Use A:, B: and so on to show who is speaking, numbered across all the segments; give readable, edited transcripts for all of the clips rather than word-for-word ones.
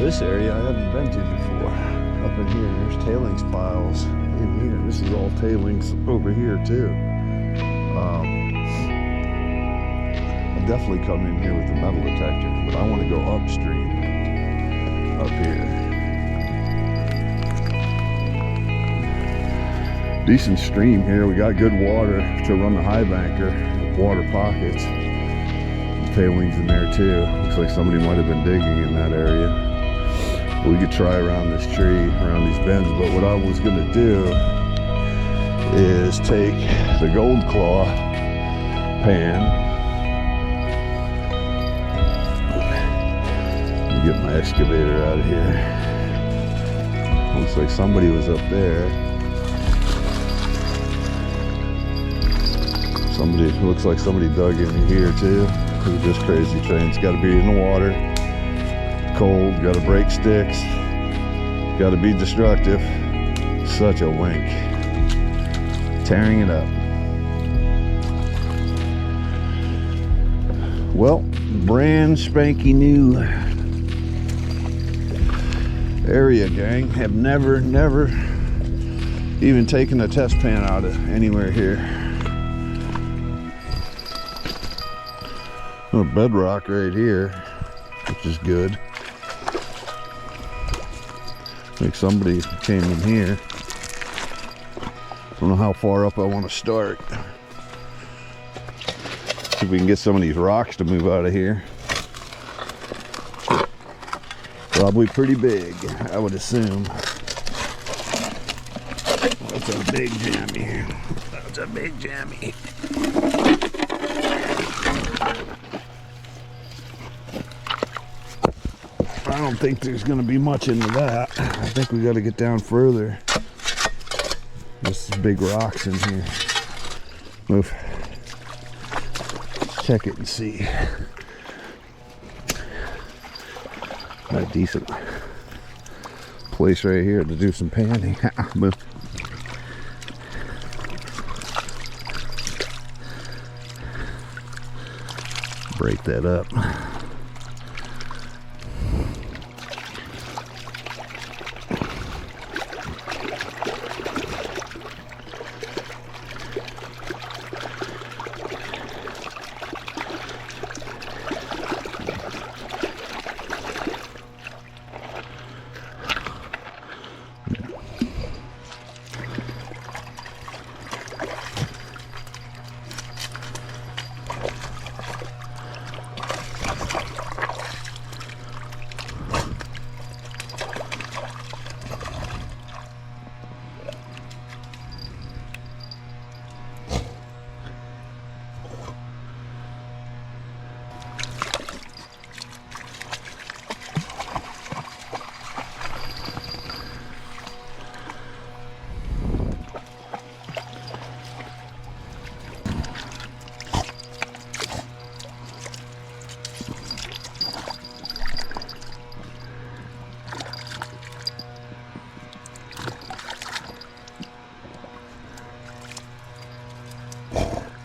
A: this area I haven't been to before. Up in here, there's tailings piles in here. This is all tailings over here too. I'll definitely come in here with the metal detector, but I want to go upstream up here. Decent stream here. We got good water to run the Highbanker, water pockets. Tailings in there too. Looks like somebody might have been digging in that area. We could try around this tree, around these bends, but what I was going to do is take the gold claw pan and get my excavator out of here. Looks like somebody was up there. Looks like somebody dug in here too. Look at this crazy train. It's got to be in the water, cold, got to break sticks, got to be destructive. Such a wink. Tearing it up. Well, brand spanky new area, gang. Have never even taken a test pan out of anywhere here. A bedrock right here, which is good. Like somebody came in here. Don't know how far up I want to start. See if we can get some of these rocks to move out of here. Probably pretty big, I would assume. That's a big jammy. That's a big jammy. I don't think there's going to be much into that. I think we got to get down further. There's some big rocks in here. Move. Check it and see. Got a decent place right here to do some panning. Move. Break that up.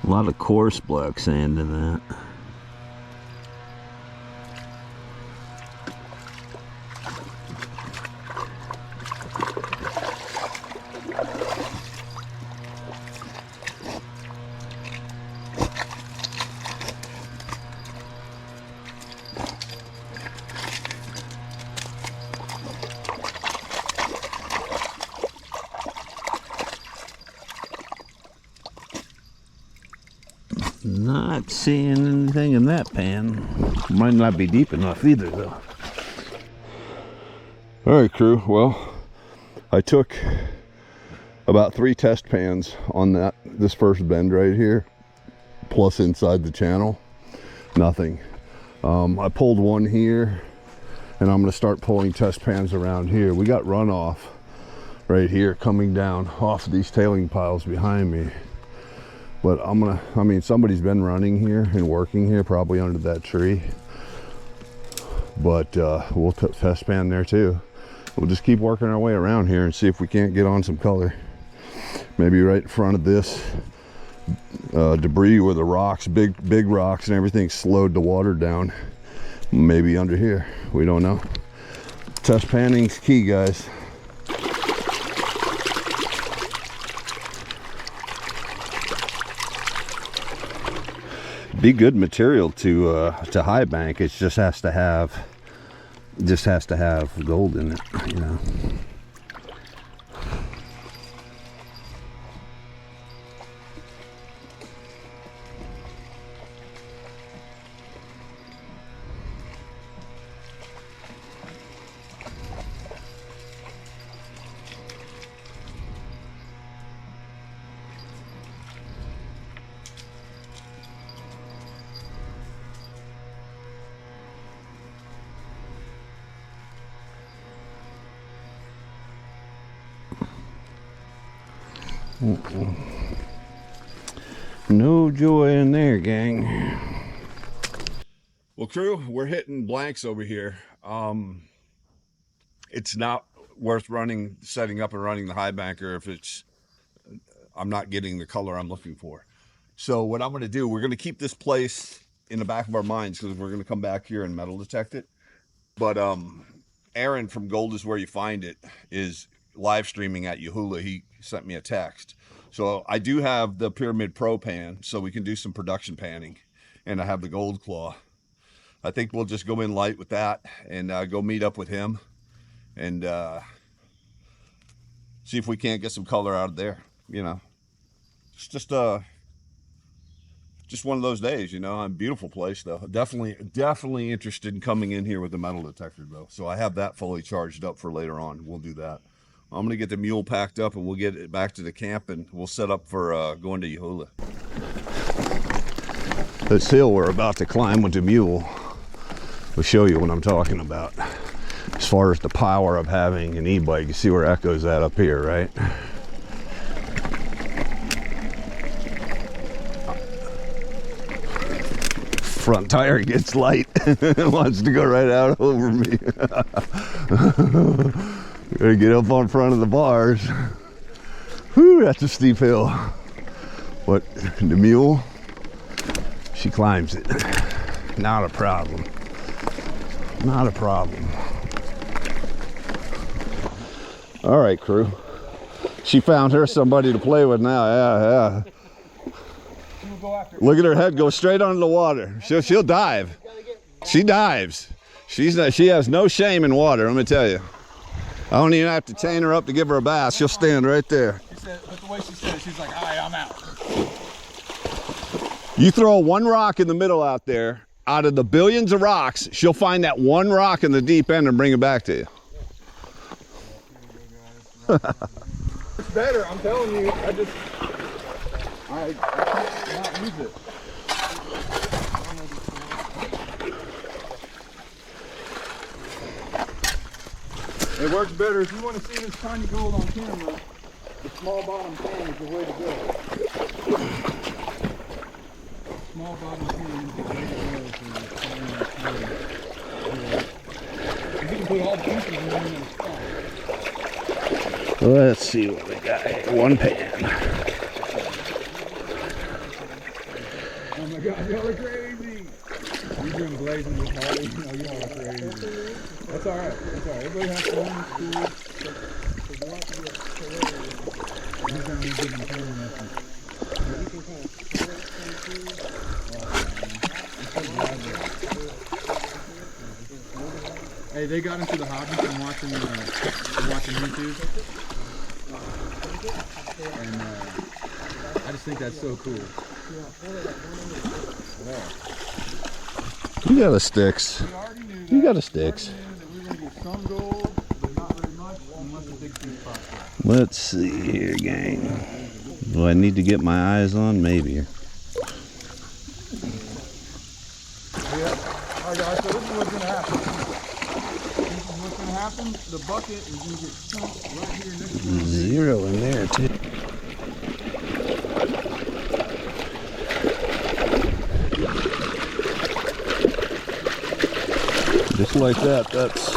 A: A lot of coarse black sand in that. Not seeing anything in that pan. Might not be deep enough either though. Alright crew, well I took about 3 test pans on this first bend right here, plus inside the channel. Nothing. I pulled one here and I'm going to start pulling test pans around here. We got runoff right here coming down off of these tailing piles behind me. But I mean, somebody's been running here and working here, probably under that tree. But we'll test pan there too. We'll just keep working our way around here and see if we can't get on some color. Maybe right in front of this debris where the rocks, big rocks and everything slowed the water down. Maybe under here, we don't know. Test panning's key, guys. Be good material to high bank. It just has to have gold in it, you know. No joy in there, gang. Well, crew, we're hitting blanks over here. It's not worth setting up and running the high banker if I'm not getting the color I'm looking for. So what I'm going to do, we're going to keep this place in the back of our minds because we're going to come back here and metal detect it. But Aron from Gold Is Where You Find It is live streaming at Yahulah. He sent me a text. So I do have the Pyramid Pro pan, so we can do some production panning. And I have the Gold Claw. I think we'll just go in light with that and go meet up with him and see if we can't get some color out of there. You know, it's just one of those days, you know. A beautiful place though. Definitely interested in coming in here with the metal detector though. So I have that fully charged up for later on. We'll do that. I'm gonna get the mule packed up and we'll get it back to the camp and we'll set up for going to Yahulah. This hill we're about to climb with the mule will show you what I'm talking about. As far as the power of having an e-bike, you see where Echo's at up here, right? Front tire gets light and wants to go right out over me. Gotta get up on front of the bars. Whew, that's a steep hill. What, the mule? She climbs it. Not a problem. Not a problem. All right, crew. She found her somebody to play with now. Yeah. Look at her head go straight under the water. She'll dive. She dives. She has no shame in water, let me tell you. I don't even have to chain her up to give her a bath. She'll stand right there.
B: But the way she said it, she's like, all right, I'm out.
A: You throw one rock in the middle out there, out of the billions of rocks, she'll find that one rock in the deep end and bring it back to you.
B: It's better, I'm telling you. I can't not use it. It works better. If you want to see this tiny gold on camera, the small bottom pan is the way to go. Small bottom pan is the way to go. You can put all the pieces in one spot.
A: Let's see what we got here. One pan.
B: Oh my God, y'all are crazy. You're doing blazing with Harley. No, y'all are crazy. That's all right. That's all right. Everybody has to learn Hey, they got into the hobby from watching YouTube, and I just think that's so cool.
A: You got a sticks. You got a sticks.
B: Some gold, but not very much, unless the big piece pops up.
A: Let's see here, gang. Do I need to get my eyes on? Maybe.
B: Yeah. Alright guys, so this is what's going to happen. This is what's going to happen. The bucket is going to get sunk right here next to the
A: zero in there too. Just like that, that's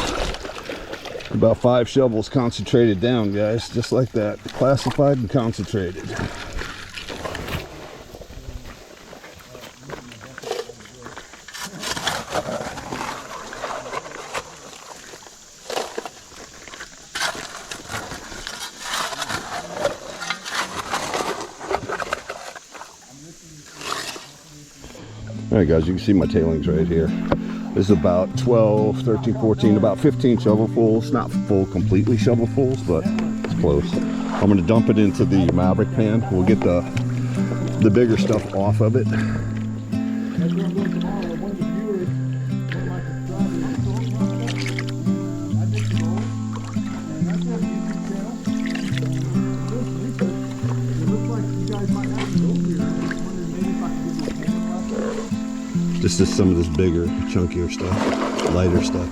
A: about 5 shovels concentrated down, guys. Just like that, classified and concentrated. All right, guys, you can see my tailings right here. This is about 12, 13, 14, about 15 shovelfuls. Not full, completely shovelfuls, but it's close. I'm gonna dump it into the Maverick pan. We'll get the bigger stuff off of it. This is some of this bigger, chunkier stuff, lighter stuff.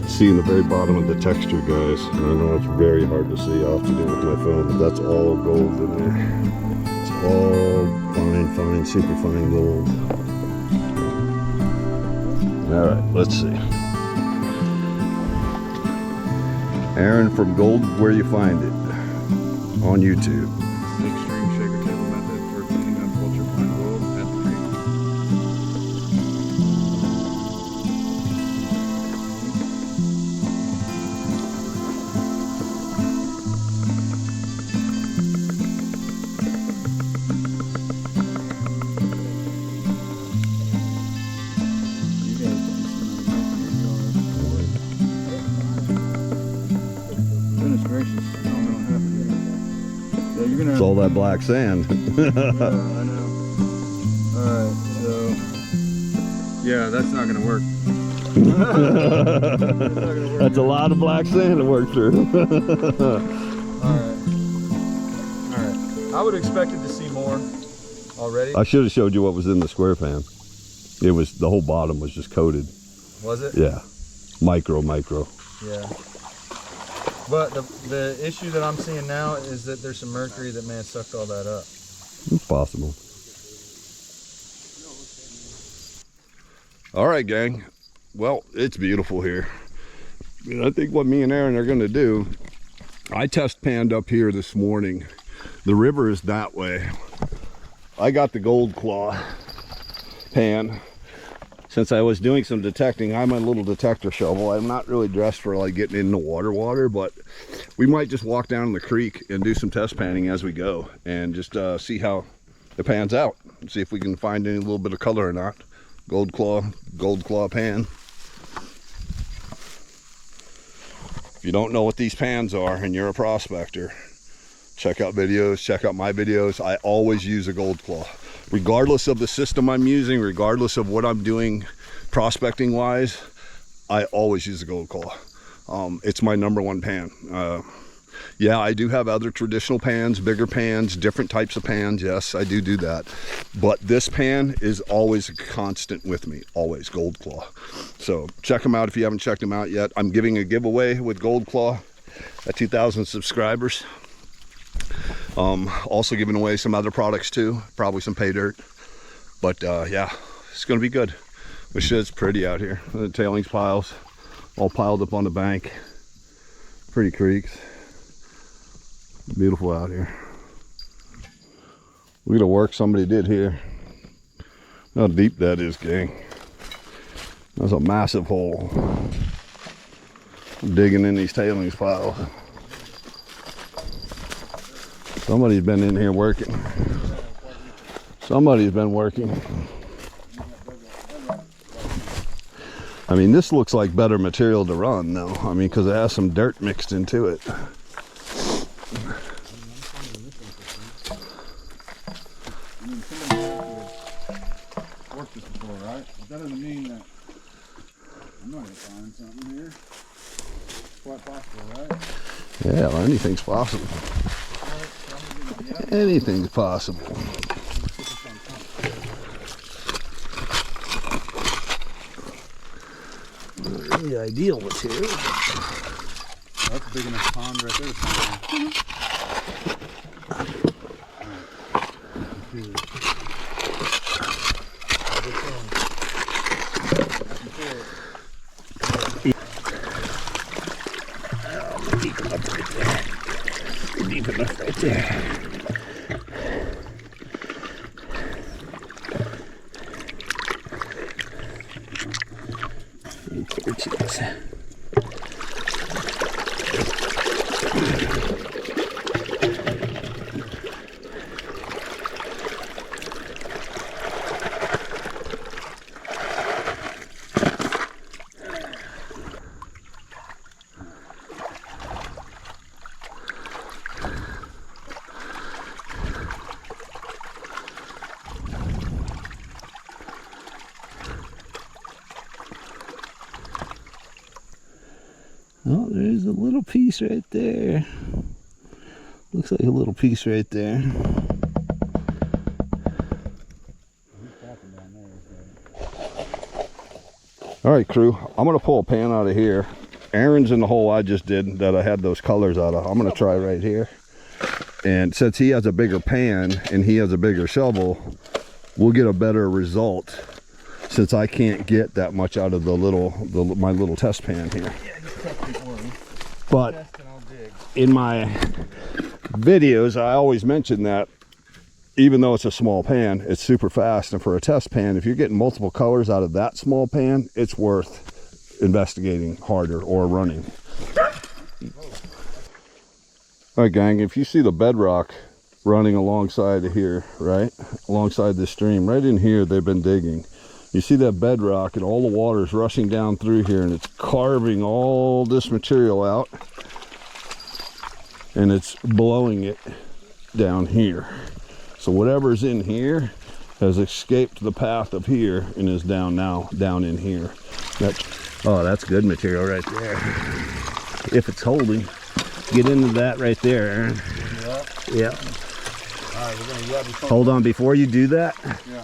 A: Seeing the very bottom of the texture, guys. I know it's very hard to see. I'll have to do it with my phone, but that's all gold in there. It's all fine, super fine gold. All right, let's see. Aron from Gold Where You Find It on YouTube.
B: Extreme shaker table method for cleaning up ultra fine gold at the creek.
A: It's all that black sand.
B: I know. Alright, so yeah, that's not gonna work.
A: That's a lot of black sand to work through.
B: Alright. I would have expected to see more already.
A: I should have showed you what was in the square pan. It was, the whole bottom was just coated.
B: Was it?
A: Yeah. Micro.
B: Yeah. But the issue that I'm seeing now is that there's some mercury that may have sucked all that up.
A: It's possible. All right, gang. Well, it's beautiful here. I think what me and Aron are going to do, I test panned up here this morning. The river is that way. I got the Gold Claw pan. Since I was doing some detecting, I'm a little detector shovel. I'm not really dressed for like getting in the water, but we might just walk down the creek and do some test panning as we go and just see how it pans out. See if we can find any little bit of color or not. Gold Claw pan. If you don't know what these pans are and you're a prospector, check out videos, check out my videos. I always use a Gold Claw. Regardless of the system I'm using, regardless of what I'm doing prospecting wise, I always use a Gold Claw. It's my #1 pan. Yeah, I do have other traditional pans, bigger pans, different types of pans. Yes, I do that. But this pan is always a constant with me, always Gold Claw. So check them out if you haven't checked them out yet. I'm giving a giveaway with Gold Claw at 2,000 subscribers. Also giving away some other products too, probably some pay dirt, but yeah, it's gonna be good. This shit's pretty out here. The tailings piles all piled up on the bank. Pretty creeks. Beautiful out here. Look at the work somebody did here. How deep that is, gang. That's a massive hole. Digging in these tailings piles. Somebody's been in here working. Somebody's been working. I mean, this looks like better material to run though. I mean, because it has some dirt mixed into it.
B: Worked this before, right? But that doesn't mean that I'm not gonna find something here. It's quite possible, right?
A: Yeah, well, anything's possible. Anything's possible. The ideal material.
B: That's a big enough pond right there. too.
A: Deep enough right there. Deep enough right there. There she is. Oh, there's a little piece right there. Looks like a little piece right there. All right, crew, I'm gonna pull a pan out of here. Aron's in the hole I just did that I had those colors out of. I'm gonna try right here. And since he has a bigger pan and he has a bigger shovel, we'll get a better result since I can't get that much out of my little test pan here. But in my videos, I always mention that even though it's a small pan, it's super fast. And for a test pan, if you're getting multiple colors out of that small pan, it's worth investigating harder or running. All right, gang, if you see the bedrock running alongside of here, right? Alongside this stream, right in here, they've been digging. You see that bedrock and all the water is rushing down through here and it's carving all this material out and it's blowing it down here. So whatever's in here has escaped the path of here and is down in here. That's good material right there. If it's holding, get into that right there, Aaron. Yeah.
B: All right, we're gonna
A: hold on before you do that.
B: Yeah.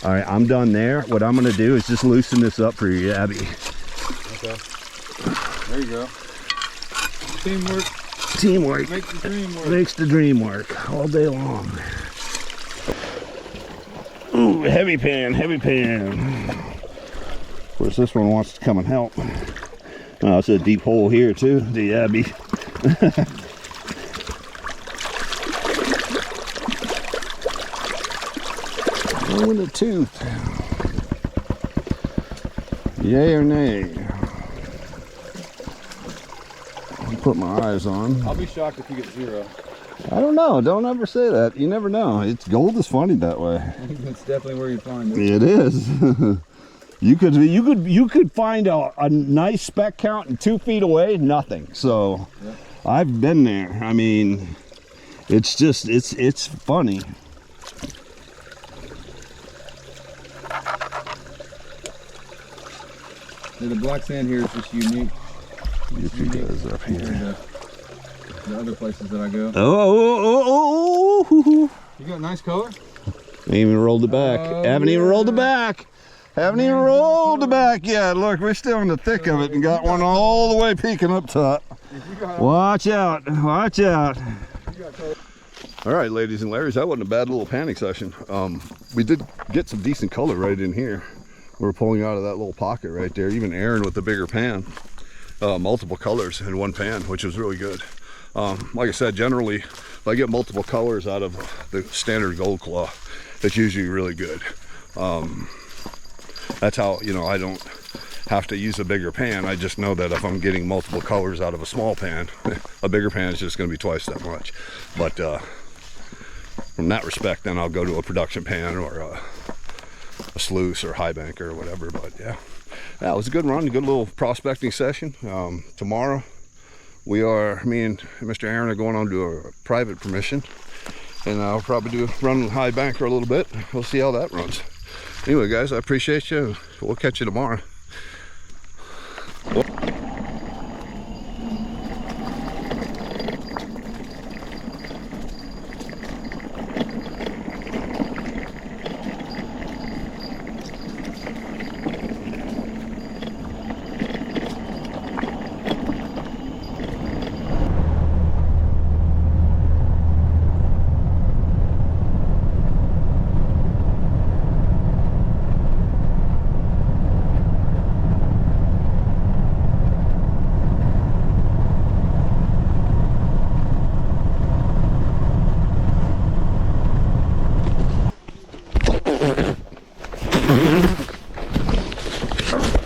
A: All right, I'm done there. What I'm gonna do is just loosen this up for you, Abby.
B: Okay. There you go. Teamwork.
A: Teamwork.
B: Makes the dream work.
A: Makes the dream work all day long. Ooh, heavy pan, heavy pan. Of course, this one wants to come and help. Oh, it's a deep hole here too, the Abby. Oh, in the tooth. Yay or nay? I'll put my eyes on.
B: I'll be shocked if you get 0.
A: I don't know. Don't ever say that. You never know. It's gold is funny that way.
B: That's definitely where you find it.
A: It is. You could find a nice speck count and 2 feet away, nothing. So
B: yeah.
A: I've been there. I mean, it's just it's funny.
B: Yeah, the black sand here is just unique.
A: Get you guys up here.
B: The other places that I go.
A: Oh.
B: You got nice color?
A: Ain't even rolled it back. Haven't even rolled it back. Haven't even rolled it back yet. Look, we're still in the thick of it and got one all the way peeking up top. Watch out. Watch out. All right, ladies and Larrys, that wasn't a bad little panic session. We did get some decent color right in here. We're pulling out of that little pocket right there. Even Aron with the bigger pan. Multiple colors in one pan, which was really good. Like I said, generally, if I get multiple colors out of the standard gold claw, it's usually really good. That's how, you know, I don't have to use a bigger pan. I just know that if I'm getting multiple colors out of a small pan, a bigger pan is just going to be twice that much. But from that respect, then I'll go to a production pan or a Sluice or Highbanker or whatever. But yeah, it was a good run, a good little prospecting session. Tomorrow, me and Mr. Aron are going on to a private permission, and I'll probably run Highbanker a little bit. We'll see how that runs. Anyway, guys, I appreciate you. We'll catch you tomorrow.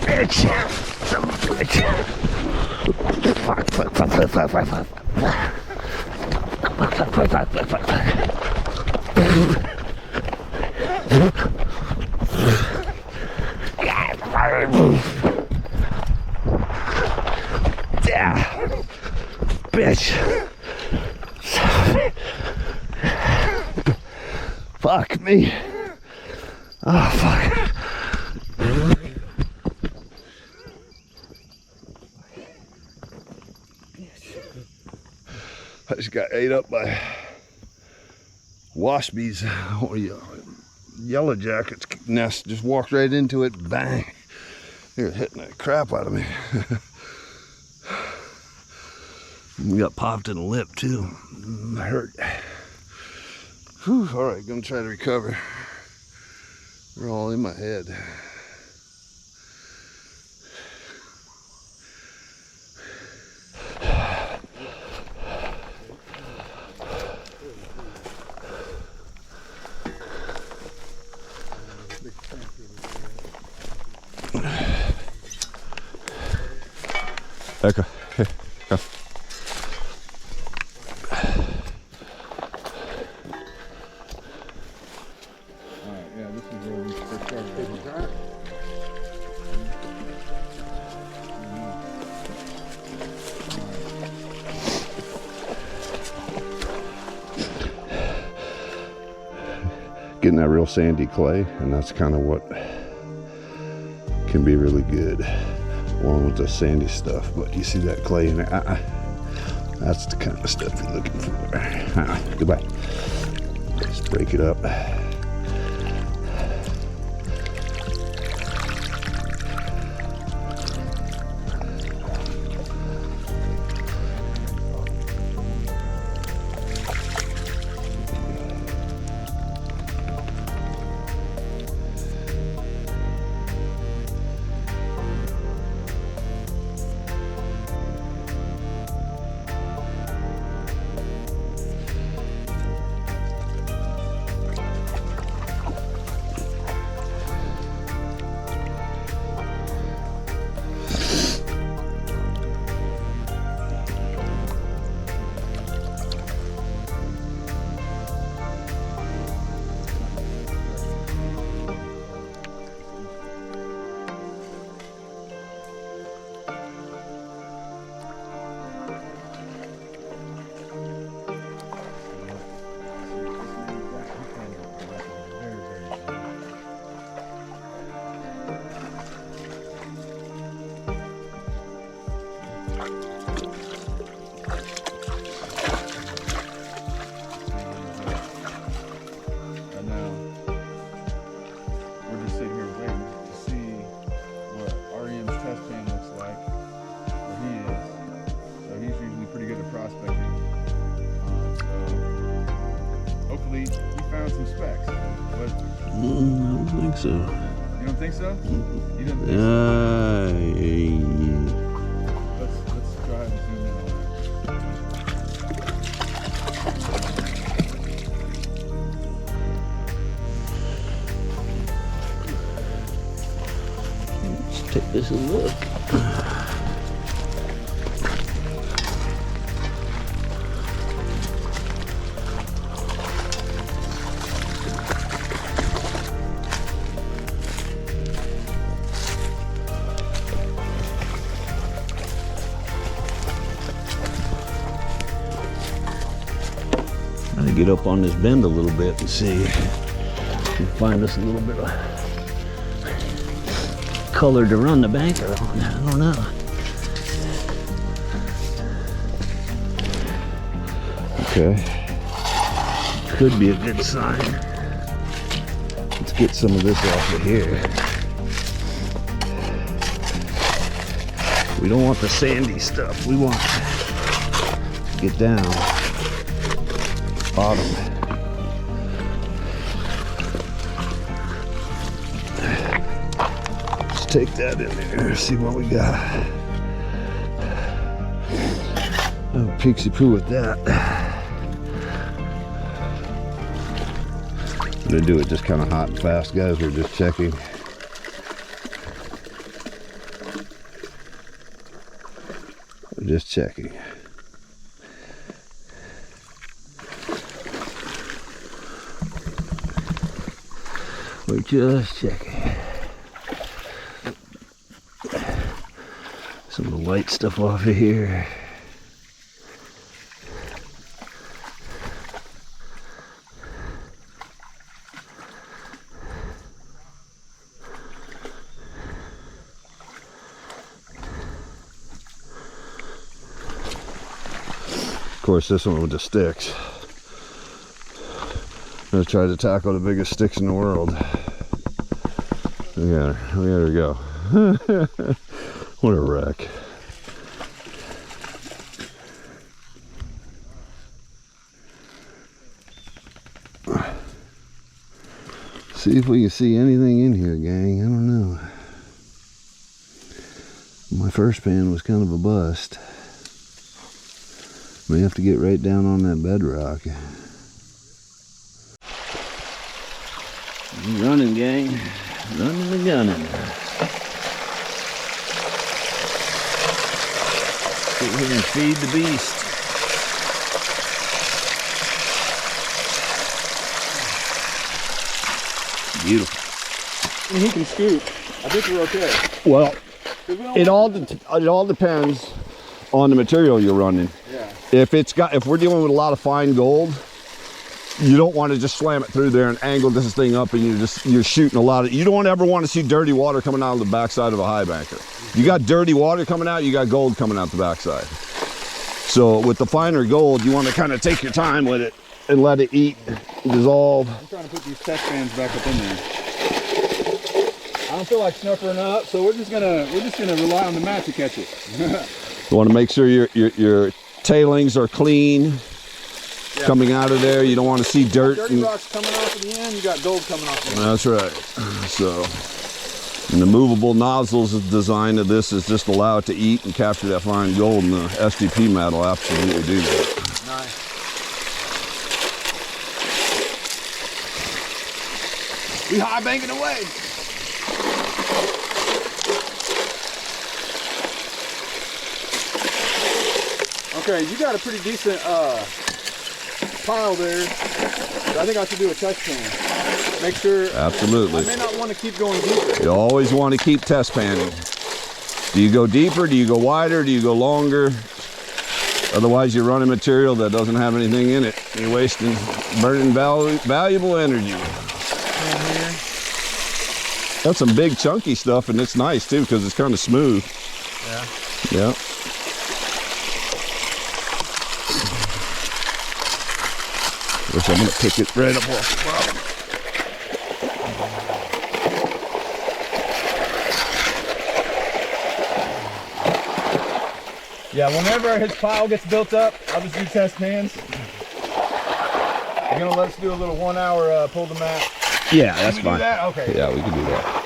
A: Bitch! Son of a bitch! Fuck. Yeah, bitch. Fuck me. Oh, fuck. I just got ate up by waspies. Yellow jackets nest, just walked right into it, bang. They were hitting the crap out of me. We got popped in the lip too. Hurt. Whew, all right, gonna try to recover. They're all in my head. Echo, here, go.
B: Alright, yeah, this is where we first started. Did you try it?
A: Getting that real sandy clay, and that's kind of what can be really good along with the sandy stuff. But you see that clay in there, that's the kind of stuff you're looking for. Goodbye. Just break it up. I don't think so.
B: You don't think so? You didn't think so? Let's try and zoom in on
A: Let's take this a look. Get up on this bend a little bit and see if we can find us a little bit of color to run the banker on. I don't know. Okay. Could be a good sign. Let's get some of this off of here. We don't want the sandy stuff. We want to get down. Bottom. Let's take that in there, see what we got. Oh, peeksy poo with that. I'm gonna do it just kind of hot and fast, guys. We're just checking. Just checking. We're just checking. Some of the white stuff off of here. Of course, this one with the sticks. I'm gonna try to tackle the biggest sticks in the world. We got her go. What a wreck. See if we can see anything in here, gang. I don't know. My first pan was kind of a bust. May have to get right down on that bedrock. Running, gang. Running and gunning. Sit here and feed the beast. Beautiful.
B: And he can scoop. I think we're okay.
A: Well, it all depends on the material you're running.
B: Yeah.
A: If we're dealing with a lot of fine gold, you don't want to just slam it through there and angle this thing up, and you're shooting a lot of. You don't ever want to see dirty water coming out of the backside of a high banker. You got dirty water coming out, you got gold coming out the backside. So with the finer gold, you want to kind of take your time with it and let it eat, dissolve.
B: I'm trying to put these test fans back up in there. I don't feel like snuffering up, so we're just gonna rely on the mat to catch it.
A: You want to make sure your tailings are clean. Yeah. Coming out of there, you don't want to see dirt.
B: Dirty rocks coming off at the end, you got gold coming off the end.
A: That's right. So, and the movable nozzles design of this is just allow it to eat and capture that fine gold, and the SDP mat will absolutely do that.
B: Nice. We high banking away. Okay, you got a pretty decent pile there. I think I should do a test pan. Make sure.
A: Absolutely.
B: I may not want to keep going deeper.
A: You always want to keep test panning. Do you go deeper? Do you go wider? Do you go longer? Otherwise, you're running material that doesn't have anything in it. You're wasting, burning valuable energy. That's some big chunky stuff, and it's nice too because it's kind of smooth.
B: Yeah.
A: Yeah. Wish I'm gonna pick it right up off the bottom.
B: Yeah, whenever his pile gets built up, I'll just do test pans. You're gonna let us do a little 1 hour pull the mat.
A: Yeah, that's fine.
B: Do that? Okay.
A: Yeah, we can do that.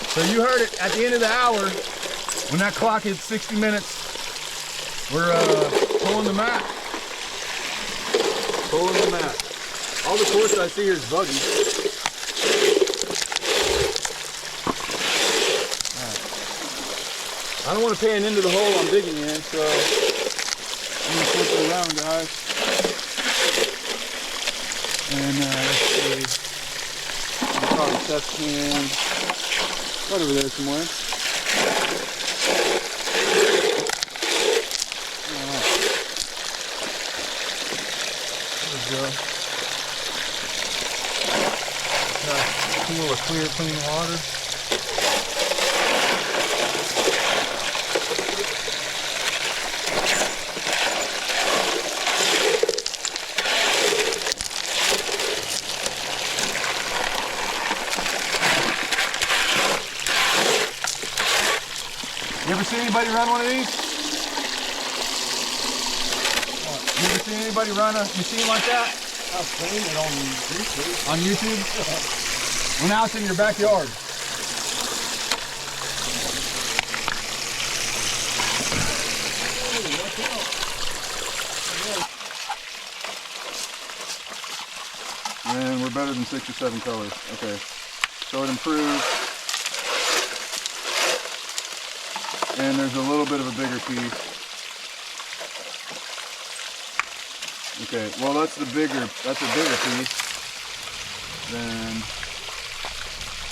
B: So you heard it at the end of the hour, when that clock hits 60 minutes, we're pulling the mat. Pulling the mat. All the course I see here is buggy. Right. I don't want to pan into the hole I'm digging in, so I'm going to flip it around, guys. And let's see. I'll probably test pan. Right over there somewhere. Alright. There we go. Pool of clear, clean water. You ever seen anybody run one of these? You ever seen anybody run a machine like that?
C: I've seen it on YouTube.
B: On YouTube? Well, now it's in your backyard. And we're better than 6 or 7 colors. Okay. So it improved. And there's a little bit of a bigger piece. Okay, well that's a bigger piece than,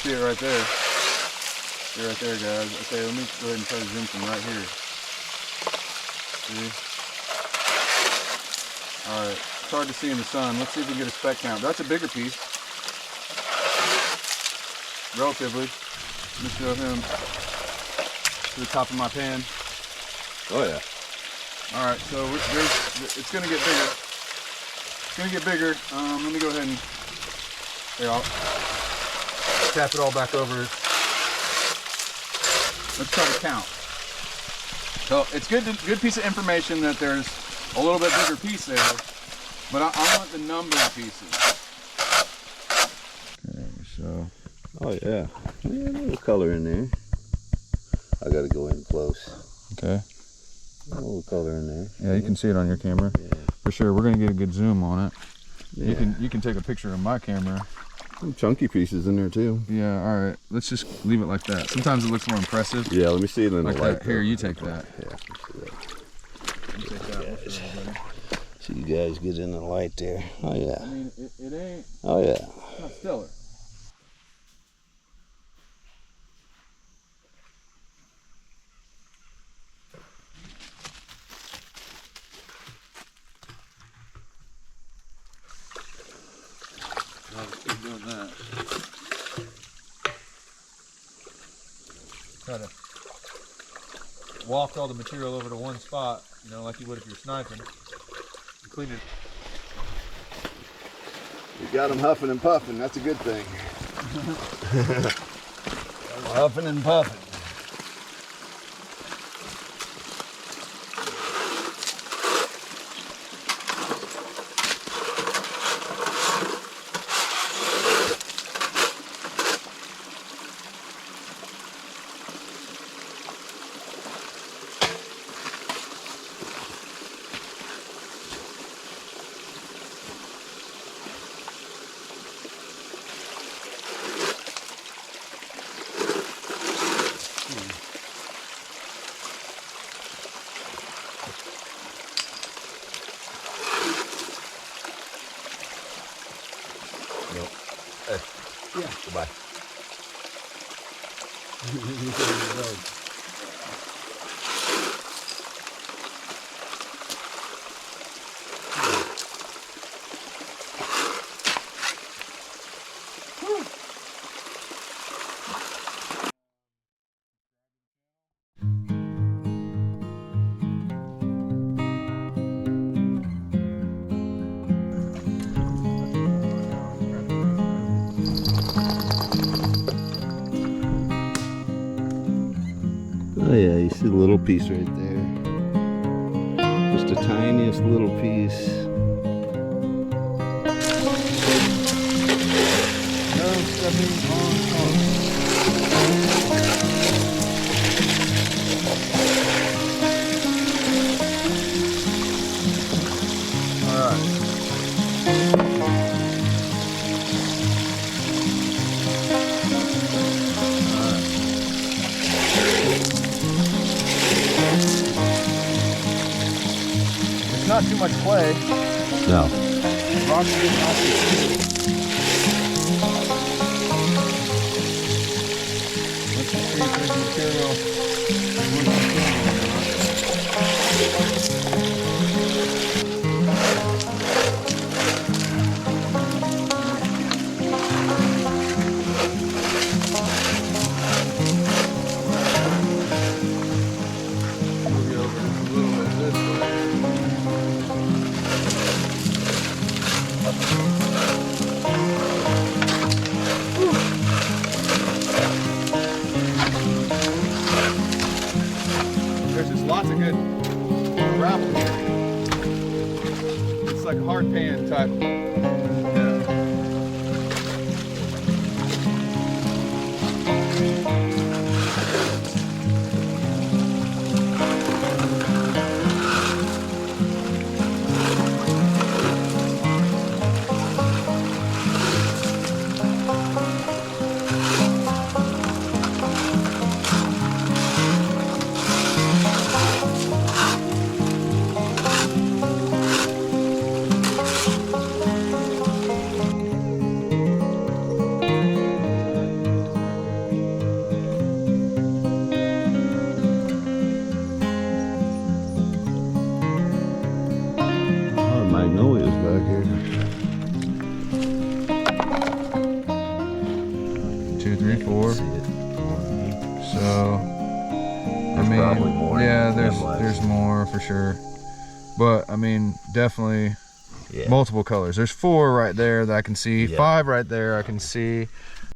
B: see it right there. See it right there, guys. Okay, let me go ahead and try to zoom from right here. See? Alright, it's hard to see in the sun. Let's see if we can get a speck count. That's a bigger piece. Relatively. Let me show him to the top of my pan.
A: Oh yeah.
B: Alright, so it's going to get bigger. It's going to get bigger. Let me go ahead and, here, I'll tap it all back over. Let's try to count. So it's good piece of information that there's a little bit bigger piece there, but I want the number of pieces. Okay, so.
A: Oh yeah. Yeah, a little color in there. I gotta go in close.
B: Okay.
A: A little color in there.
B: Yeah, you can see it on your camera.
A: Yeah.
B: For sure, we're gonna get a good zoom on it.
A: Yeah.
B: You can take a picture of my camera.
A: Some chunky pieces in there too.
B: Yeah, all right. Let's just leave it like that. Sometimes it looks more impressive.
A: Yeah, let me see it in
B: Like
A: the light.
B: that. Here, you take that.
A: Yeah, let me see that.
B: You take that. We'll show everybody.
A: So you guys get in the light there. Oh yeah.
B: I mean, it ain't.
A: Oh yeah.
B: It's not stellar. Keep doing that. Try to waft all the material over to one spot, you know, like you would if you're sniping. And clean it.
A: You got them huffing and puffing. That's a good thing. Huffing and puffing.
D: Yeah.
A: Goodbye. Oh yeah, you see the little piece right there. Just the tiniest little piece.
B: No stepping on toes. Not too much clay.
A: No.
B: Rocks are getting off the Let's just see if there's material. Move you over just a little bit this way. There's just lots of good gravel here. It's like hard pan type. Yeah.
A: magnolias back here.
B: 2, 3, 4.
D: See it.
B: So, I
D: There's
B: mean,
D: probably more
B: yeah,
D: than
B: there's
D: less.
B: more for sure. But I mean, definitely
D: Yeah.
B: multiple colors. There's 4 right there that I can see.
D: Yeah.
B: 5 right there I can see.